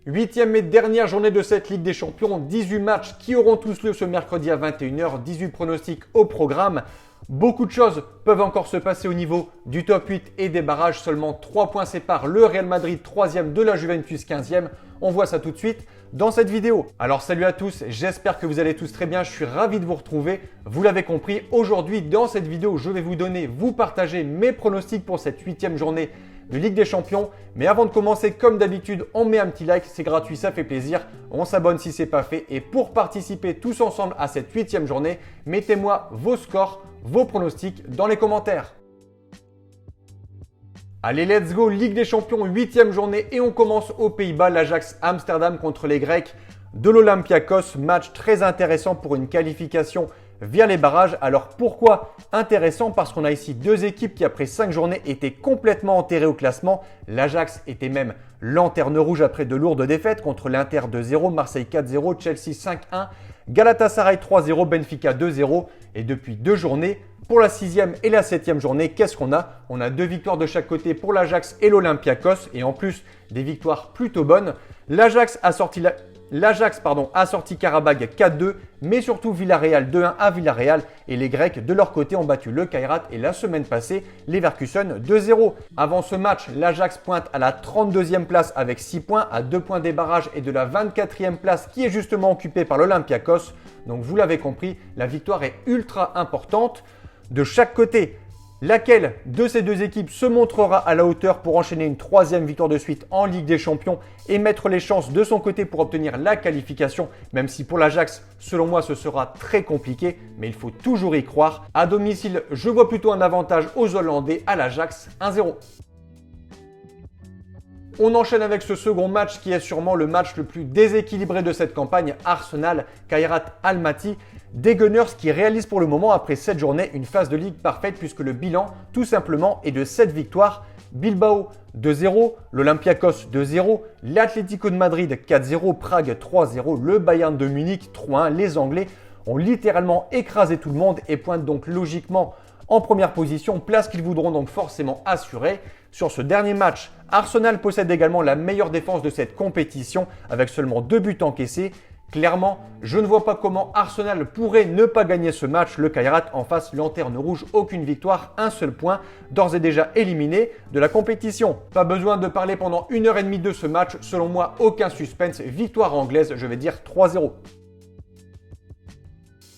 Huitième et dernière journée de cette Ligue des Champions, 18 matchs qui auront tous lieu ce mercredi à 21h, 18 pronostics au programme. Beaucoup de choses peuvent encore se passer au niveau du top 8 et des barrages. Seulement 3 points séparent le Real Madrid 3e de la Juventus 15e. On voit ça tout de suite dans cette vidéo. Alors salut à tous, j'espère que vous allez tous très bien. Je suis ravi de vous retrouver. Vous l'avez compris, aujourd'hui dans cette vidéo, je vais vous partager mes pronostics pour cette 8e journée de Ligue des Champions. Mais avant de commencer, comme d'habitude, on met un petit like, c'est gratuit, ça fait plaisir. On s'abonne si ce n'est pas fait. Et pour participer tous ensemble à cette 8e journée, mettez-moi vos scores, vos pronostics dans les commentaires. Allez, let's go, Ligue des Champions, 8e journée et on commence aux Pays-Bas, l'Ajax Amsterdam contre les Grecs de l'Olympiakos. Match très intéressant pour une qualification via les barrages. Alors pourquoi intéressant? Parce qu'on a ici deux équipes qui après 5 journées étaient complètement enterrées au classement. L'Ajax était même lanterne rouge après de lourdes défaites contre l'Inter 2-0, Marseille 4-0, Chelsea 5-1, Galatasaray 3-0, Benfica 2-0. Et depuis 2 journées, pour la 6e et la 7e journée, qu'est-ce qu'on a? On a 2 victoires de chaque côté pour l'Ajax et l'Olympiakos et en plus des victoires plutôt bonnes. L'Ajax a sorti Karabag 4-2, mais surtout Villarreal 2-1 à Villarreal et les Grecs de leur côté ont battu le Kairat et la semaine passée Leverkusen 2-0. Avant ce match, l'Ajax pointe à la 32e place avec 6 points, à 2 points des barrages et de la 24e place qui est justement occupée par l'Olympiakos. Donc vous l'avez compris, la victoire est ultra importante de chaque côté. Laquelle de ces deux équipes se montrera à la hauteur pour enchaîner une 3e victoire de suite en Ligue des Champions et mettre les chances de son côté pour obtenir la qualification, même si pour l'Ajax, selon moi, ce sera très compliqué, mais il faut toujours y croire. À domicile, je vois plutôt un avantage aux Hollandais à l'Ajax 1-0. On enchaîne avec ce second match qui est sûrement le match le plus déséquilibré de cette campagne, Arsenal Kairat Almaty. Des Gunners qui réalisent pour le moment après 7 journées une phase de ligue parfaite puisque le bilan tout simplement est de 7 victoires. Bilbao 2-0, l'Olympiakos 2-0, l'Atlético de Madrid 4-0, Prague 3-0, le Bayern de Munich 3-1. Les Anglais ont littéralement écrasé tout le monde et pointent donc logiquement en première position, place qu'ils voudront donc forcément assurer. Sur ce dernier match, Arsenal possède également la meilleure défense de cette compétition avec seulement 2 buts encaissés. Clairement, je ne vois pas comment Arsenal pourrait ne pas gagner ce match. Le Kairat en face, lanterne rouge, aucune victoire, un seul point, d'ores et déjà éliminé de la compétition. Pas besoin de parler pendant 1h30 de ce match. Selon moi, aucun suspense. Victoire anglaise, je vais dire 3-0.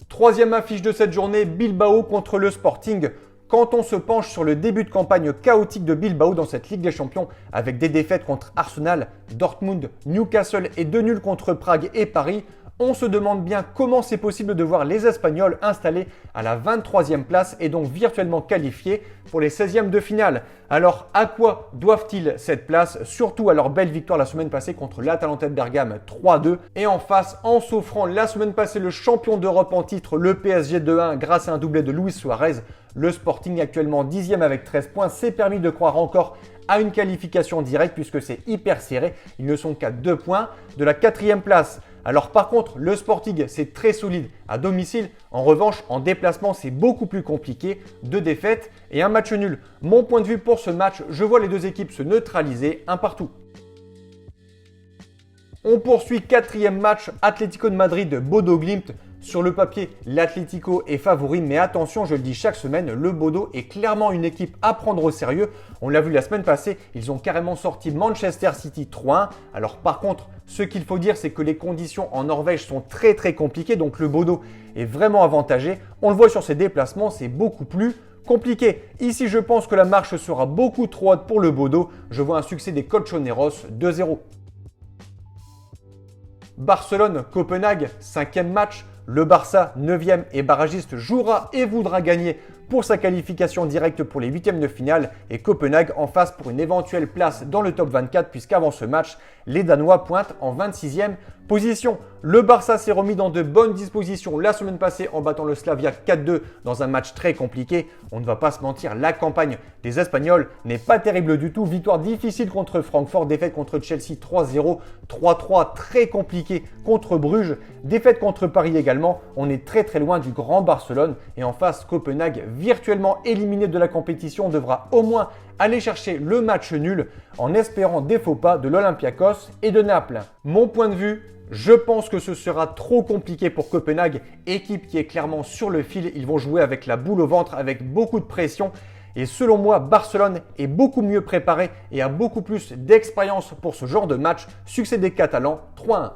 Troisième affiche de cette journée, Bilbao contre le Sporting. Quand on se penche sur le début de campagne chaotique de Bilbao dans cette Ligue des Champions avec des défaites contre Arsenal, Dortmund, Newcastle et 2 nuls contre Prague et Paris, on se demande bien comment c'est possible de voir les Espagnols installés à la 23e place et donc virtuellement qualifiés pour les 16e de finale. Alors à quoi doivent-ils cette place? Surtout à leur belle victoire la semaine passée contre l'Atalanta de Bergame 3-2 et en face en s'offrant la semaine passée le champion d'Europe en titre, le PSG 2-1 grâce à un doublé de Luis Suarez. Le Sporting actuellement 10e avec 13 points s'est permis de croire encore à une qualification directe puisque c'est hyper serré. Ils ne sont qu'à 2 points de la 4e place. Alors par contre, le Sporting, c'est très solide à domicile. En revanche, en déplacement, c'est beaucoup plus compliqué. 2 défaites et un match nul. Mon point de vue pour ce match, je vois les deux équipes se neutraliser, un partout. On poursuit 4e match, Atlético de Madrid, Bodo Glimt. Sur le papier, l'Atlético est favori, mais attention, je le dis chaque semaine, le Bodo est clairement une équipe à prendre au sérieux. On l'a vu la semaine passée, ils ont carrément sorti Manchester City 3-1. Alors par contre, ce qu'il faut dire, c'est que les conditions en Norvège sont très compliquées, donc le Bodo est vraiment avantagé. On le voit sur ses déplacements, c'est beaucoup plus compliqué. Ici, je pense que la marche sera beaucoup trop haute pour le Bodo. Je vois un succès des Colchoneros 2-0. Barcelone-Copenhague, 5e match. Le Barça, 9e et barragiste, jouera et voudra gagner pour sa qualification directe pour les 8e de finale et Copenhague en face pour une éventuelle place dans le top 24 puisqu'avant ce match, les Danois pointent en 26e position. Le Barça s'est remis dans de bonnes dispositions la semaine passée en battant le Slavia 4-2 dans un match très compliqué. On ne va pas se mentir, la campagne des Espagnols n'est pas terrible du tout. Victoire difficile contre Francfort, défaite contre Chelsea 3-0, 3-3 très compliqué contre Bruges, défaite contre Paris également. On est très loin du grand Barcelone et en face Copenhague virtuellement éliminé de la compétition devra au moins aller chercher le match nul en espérant des faux pas de l'Olympiakos et de Naples. Mon point de vue, je pense que ce sera trop compliqué pour Copenhague, équipe qui est clairement sur le fil. Ils vont jouer avec la boule au ventre, avec beaucoup de pression. Et selon moi, Barcelone est beaucoup mieux préparé et a beaucoup plus d'expérience pour ce genre de match. Succès des Catalans, 3-1.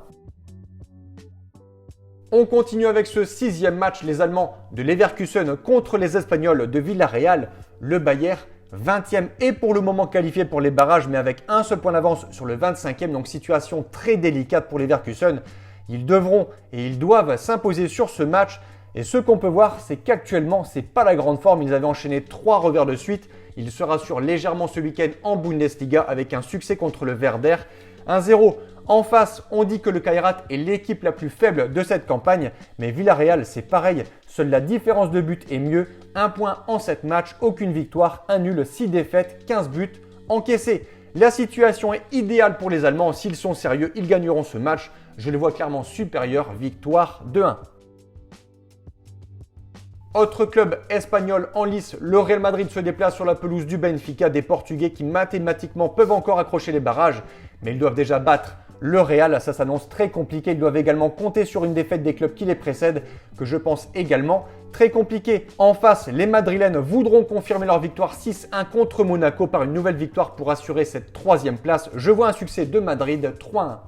On continue avec ce 6e match, les Allemands de Leverkusen contre les Espagnols de Villarreal. Le Bayern, 20e et pour le moment qualifié pour les barrages, mais avec un seul point d'avance sur le 25e, donc situation très délicate pour les Leverkusen. Ils devront et ils doivent s'imposer sur ce match. Et ce qu'on peut voir, c'est qu'actuellement, ce n'est pas la grande forme. Ils avaient enchaîné 3 revers de suite. Ils se rassurent légèrement ce week-end en Bundesliga avec un succès contre le Werder. 1-0. En face, on dit que le Kairat est l'équipe la plus faible de cette campagne. Mais Villarreal, c'est pareil. Seule la différence de but est mieux. 1 point en 7 matchs, aucune victoire, 1 nul, 6 défaites, 15 buts encaissés. La situation est idéale pour les Allemands. S'ils sont sérieux, ils gagneront ce match. Je les vois clairement supérieurs. Victoire 2-1. Autre club espagnol en lice, le Real Madrid se déplace sur la pelouse du Benfica, des Portugais qui mathématiquement peuvent encore accrocher les barrages, mais ils doivent déjà battre le Real, ça s'annonce très compliqué. Ils doivent également compter sur une défaite des clubs qui les précèdent, que je pense également très compliqué. En face, les Madrilènes voudront confirmer leur victoire 6-1 contre Monaco par une nouvelle victoire pour assurer cette 3e place. Je vois un succès de Madrid, 3-1.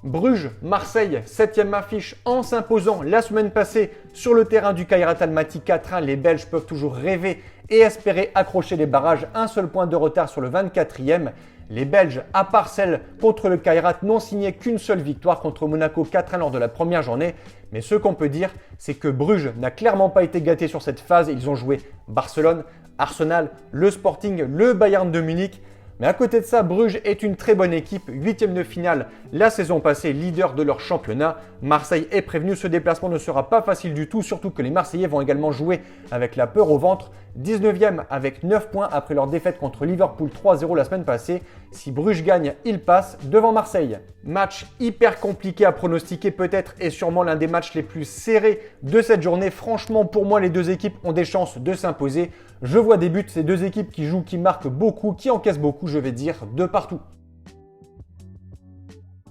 Bruges, Marseille, 7e affiche en s'imposant la semaine passée sur le terrain du Kairat Almaty 4-1. Les Belges peuvent toujours rêver et espérer accrocher les barrages. Un seul point de retard sur le 24e. Les Belges, à part celle contre le Kairat, n'ont signé qu'une seule victoire contre Monaco 4-1 lors de la première journée. Mais ce qu'on peut dire, c'est que Bruges n'a clairement pas été gâté sur cette phase. Ils ont joué Barcelone, Arsenal, le Sporting, le Bayern de Munich. Mais à côté de ça, Bruges est une très bonne équipe, 8e de finale la saison passée, leader de leur championnat. Marseille est prévenu, ce déplacement ne sera pas facile du tout, surtout que les Marseillais vont également jouer avec la peur au ventre. 19e avec 9 points après leur défaite contre Liverpool 3-0 la semaine passée. Si Bruges gagne, il passe devant Marseille. Match hyper compliqué à pronostiquer peut-être et sûrement l'un des matchs les plus serrés de cette journée. Franchement, pour moi, les deux équipes ont des chances de s'imposer. Je vois des buts, ces deux équipes qui jouent, qui marquent beaucoup, qui encaissent beaucoup, je vais dire, de partout.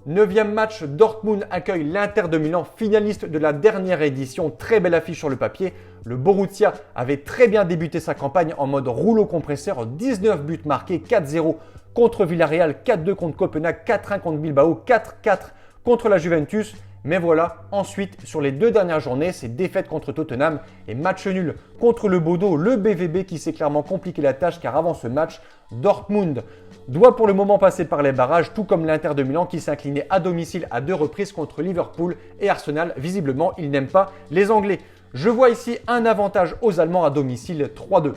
9e match, Dortmund accueille l'Inter de Milan, finaliste de la dernière édition. Très belle affiche sur le papier. Le Borussia avait très bien débuté sa campagne en mode rouleau compresseur. 19 buts marqués, 4-0 contre Villarreal, 4-2 contre Copenhague, 4-1 contre Bilbao, 4-4 contre la Juventus. Mais voilà, ensuite, sur les 2 dernières journées, c'est défaite contre Tottenham et match nul contre le Bodo, le BVB qui s'est clairement compliqué la tâche car avant ce match, Dortmund doit pour le moment passer par les barrages, tout comme l'Inter de Milan qui s'est incliné à domicile à 2 reprises contre Liverpool et Arsenal. Visiblement, ils n'aiment pas les Anglais. Je vois ici un avantage aux Allemands à domicile, 3-2.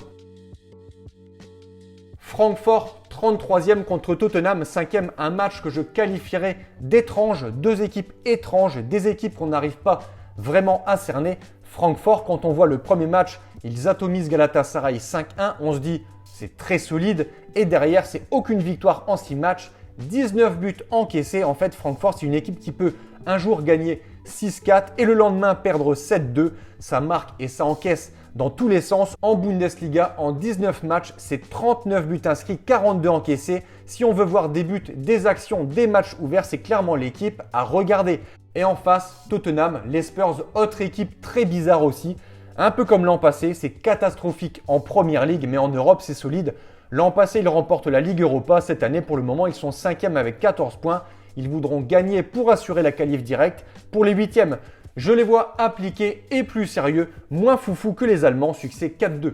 Francfort, 33e contre Tottenham, 5e, un match que je qualifierais d'étrange. 2 équipes étranges, des équipes qu'on n'arrive pas vraiment à cerner. Francfort, quand on voit le premier match, ils atomisent Galatasaray 5-1, on se dit c'est très solide. Et derrière, c'est aucune victoire en 6 matchs, 19 buts encaissés. En fait, Francfort, c'est une équipe qui peut un jour gagner 6-4 et le lendemain perdre 7-2. Ça marque et ça encaisse dans tous les sens. En Bundesliga, en 19 matchs, c'est 39 buts inscrits, 42 encaissés. Si on veut voir des buts, des actions, des matchs ouverts, c'est clairement l'équipe à regarder. Et en face, Tottenham, les Spurs, autre équipe très bizarre aussi. Un peu comme l'an passé, c'est catastrophique en Première Ligue, mais en Europe, c'est solide. L'an passé, ils remportent la Ligue Europa. Cette année, pour le moment, ils sont 5e avec 14 points. Ils voudront gagner pour assurer la qualif directe. Pour les 8e, je les vois appliqués et plus sérieux, moins foufou que les Allemands, succès 4-2.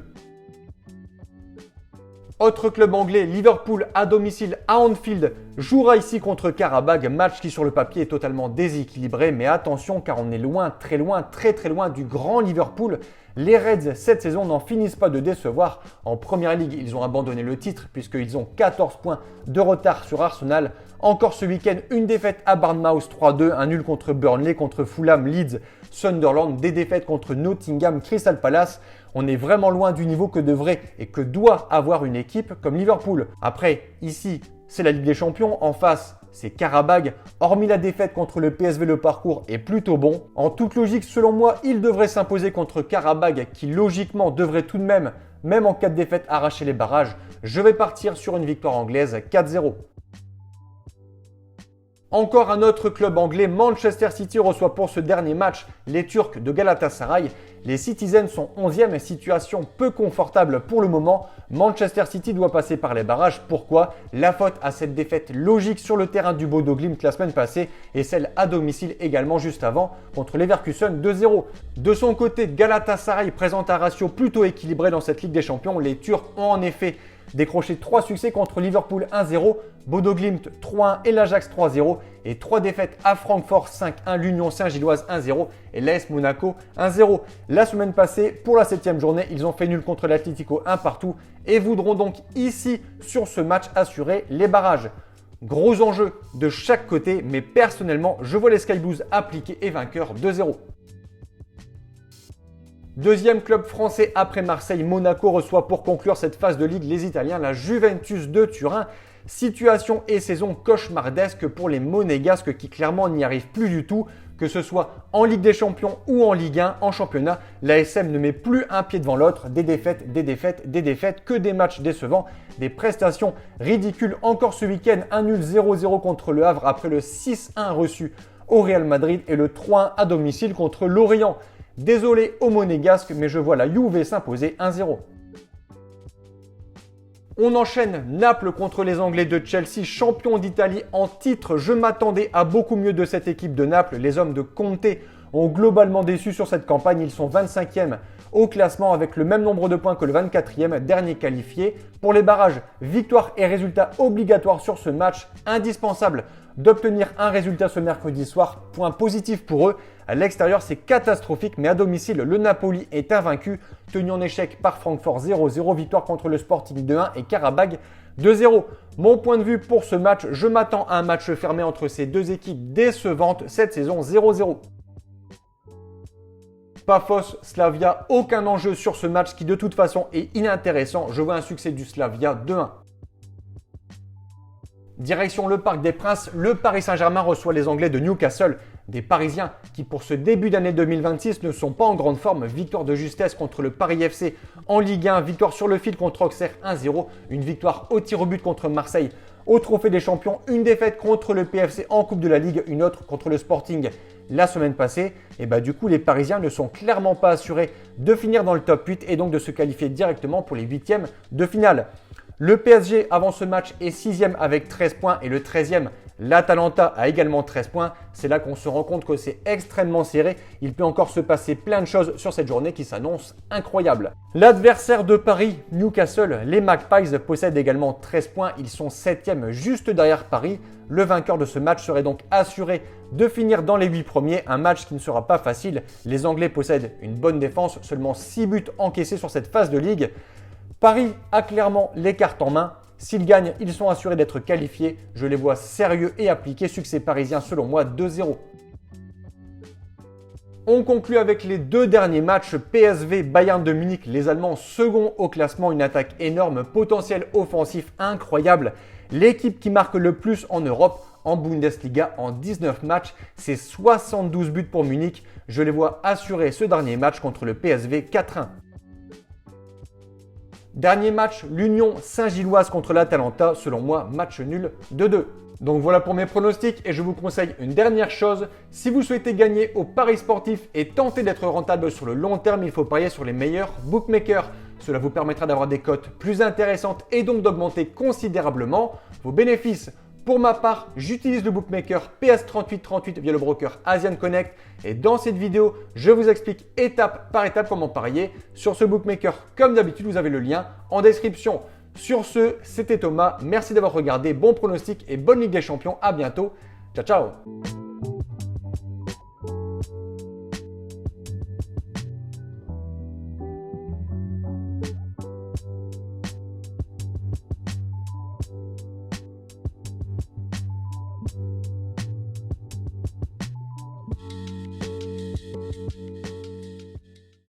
Autre club anglais, Liverpool à domicile à Anfield, jouera ici contre Karabakh, match qui sur le papier est totalement déséquilibré, mais attention car on est loin, très loin du grand Liverpool. Les Reds cette saison n'en finissent pas de décevoir. En Première Ligue, ils ont abandonné le titre puisqu'ils ont 14 points de retard sur Arsenal. Encore ce week-end, une défaite à Bournemouth 3-2, un nul contre Burnley, contre Fulham, Leeds, Sunderland, des défaites contre Nottingham, Crystal Palace. On est vraiment loin du niveau que devrait et que doit avoir une équipe comme Liverpool. Après, ici, c'est la Ligue des Champions. En face, c'est Karabakh. Hormis la défaite contre le PSV, le parcours est plutôt bon. En toute logique, selon moi, il devrait s'imposer contre Karabakh qui logiquement devrait tout de même même en cas de défaite arracher les barrages. Je vais partir sur une victoire anglaise 4-0. Encore un autre club anglais, Manchester City reçoit pour ce dernier match les Turcs de Galatasaray. Les Citizens sont 11e, situation peu confortable pour le moment. Manchester City doit passer par les barrages. Pourquoi? La faute à cette défaite logique sur le terrain du Bodo Glimt la semaine passée et celle à domicile également juste avant contre Leverkusen 2-0. De son côté, Galatasaray présente un ratio plutôt équilibré dans cette Ligue des Champions. Les Turcs ont en effet décroché 3 succès contre Liverpool 1-0, Bodo Glimt 3-1 et l'Ajax 3-0 et 3 défaites à Francfort 5-1, l'Union Saint-Gilloise 1-0 et l'AS Monaco 1-0. La semaine passée, pour la 7e journée, ils ont fait nul contre l'Atlético 1 partout et voudront donc ici, sur ce match, assurer les barrages. Gros enjeu de chaque côté, mais personnellement, je vois les Sky Blues appliqués et vainqueurs 2-0. Deuxième club français après Marseille, Monaco reçoit pour conclure cette phase de Ligue les Italiens, la Juventus de Turin. Situation et saison cauchemardesque pour les Monégasques qui clairement n'y arrivent plus du tout, que ce soit en Ligue des Champions ou en Ligue 1, en championnat. L'ASM ne met plus un pied devant l'autre, des défaites, que des matchs décevants, des prestations ridicules. Encore ce week-end, un nul 0-0 contre le Havre après le 6-1 reçu au Real Madrid et le 3-1 à domicile contre Lorient. Désolé aux Monégasques, mais je vois la Juve s'imposer 1-0. On enchaîne Naples contre les Anglais de Chelsea, champions d'Italie en titre. Je m'attendais à beaucoup mieux de cette équipe de Naples. Les hommes de Conte ont globalement déçu sur cette campagne. Ils sont 25e au classement avec le même nombre de points que le 24e, dernier qualifié. Pour les barrages, victoire et résultat obligatoire sur ce match, indispensable d'obtenir un résultat ce mercredi soir. Point positif pour eux. À l'extérieur, c'est catastrophique, mais à domicile, le Napoli est invaincu, tenu en échec par Francfort 0-0, victoire contre le Sporting 2-1 et Karabag 2-0. Mon point de vue pour ce match, je m'attends à un match fermé entre ces deux équipes décevantes cette saison 0-0. Pafos, Slavia, aucun enjeu sur ce match qui de toute façon est inintéressant. Je vois un succès du Slavia 2-1. Direction le Parc des Princes, le Paris Saint-Germain reçoit les Anglais de Newcastle. Des Parisiens qui pour ce début d'année 2026 ne sont pas en grande forme. Victoire de justesse contre le Paris FC en Ligue 1, victoire sur le fil contre Auxerre 1-0, une victoire au tir au but contre Marseille au Trophée des Champions, une défaite contre le PFC en Coupe de la Ligue, une autre contre le Sporting la semaine passée. Et du coup, les Parisiens ne sont clairement pas assurés de finir dans le top 8 et donc de se qualifier directement pour les 8e de finale. Le PSG avant ce match est 6e avec 13 points et le 13e, l'Atalanta a également 13 points. C'est là qu'on se rend compte que c'est extrêmement serré. Il peut encore se passer plein de choses sur cette journée qui s'annonce incroyable. L'adversaire de Paris, Newcastle, les Magpies possèdent également 13 points. Ils sont 7e juste derrière Paris. Le vainqueur de ce match serait donc assuré de finir dans les 8 premiers. Un match qui ne sera pas facile. Les Anglais possèdent une bonne défense, seulement 6 buts encaissés sur cette phase de Ligue. Paris a clairement les cartes en main. S'ils gagnent, ils sont assurés d'être qualifiés. Je les vois sérieux et appliqués. Succès parisien selon moi 2-0. On conclut avec les deux derniers matchs. PSV Bayern de Munich, les Allemands second au classement. Une attaque énorme, potentiel offensif incroyable. L'équipe qui marque le plus en Europe en Bundesliga en 19 matchs. C'est 72 buts pour Munich. Je les vois assurer ce dernier match contre le PSV 4-1. Dernier match, l'Union Saint-Gilloise contre l'Atalanta. Selon moi, match nul 2-2. Donc voilà pour mes pronostics et je vous conseille une dernière chose. Si vous souhaitez gagner au paris sportif et tenter d'être rentable sur le long terme, il faut parier sur les meilleurs bookmakers. Cela vous permettra d'avoir des cotes plus intéressantes et donc d'augmenter considérablement vos bénéfices. Pour ma part, j'utilise le bookmaker PS3838 via le broker Asian Connect et dans cette vidéo, je vous explique étape par étape comment parier sur ce bookmaker. Comme d'habitude, vous avez le lien en description. Sur ce, c'était Thomas. Merci d'avoir regardé. Bon pronostic et bonne Ligue des Champions. À bientôt. Ciao, ciao.